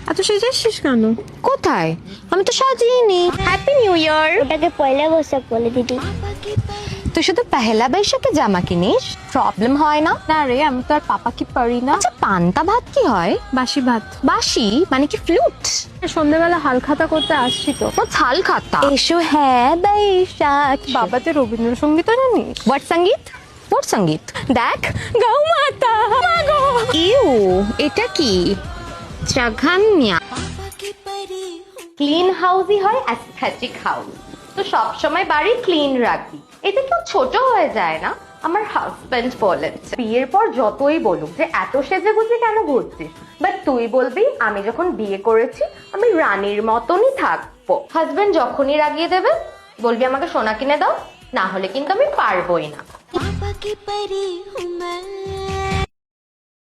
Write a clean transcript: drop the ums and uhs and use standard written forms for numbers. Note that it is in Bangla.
এত সেজেছিস কেন? কোথায়? আমি তো সাজিনি। Happy new year. ওটাকে পয়লা বৈশাখ বলে দিদি। তুই শুধু পহেলা বৈশাখে জামা কিনিস, প্রবলেম হয় না? না রে, আমি তো আর পাপা কি পারি না। আচ্ছা, পান্তা ভাত কি হয়? বাসি ভাত। বাসি মানে কি ফ্লুট? সন্ধ্যেবেলা হালখাতা করতে আসছি তো। ও ছাল খাতা। এসো হ্যাঁ বৈশাখ। বাবা যে রবীন্দ্রসঙ্গীত জানিস? হোয়াট সঙ্গীত? হোয়াট সঙ্গীত? দেখ, গৌ মাতা মাগো। ইউ, এটা কি? জঘন্য। ক্লিন হাউসই হয় অ্যাস্থেটিক হাউস। তো সব সময় বাড়ি ক্লিন রাখবি, এতে কেউ ছোট হয়ে যায় না। আমার হাজবেন্ড বলেছে বিয়ের পর যতই বলুক যে এত সেজে গুজে কেন ঘুরছিস, বাট তুই বলবি আমি যখন বিয়ে করেছি আমি রানীর মতনই থাকবো। হাজবেন্ড যখনই রাগিয়ে দেবে বলবি আমাকে সোনা কিনে দাও, না হলে কিন্তু আমি পারবোই না।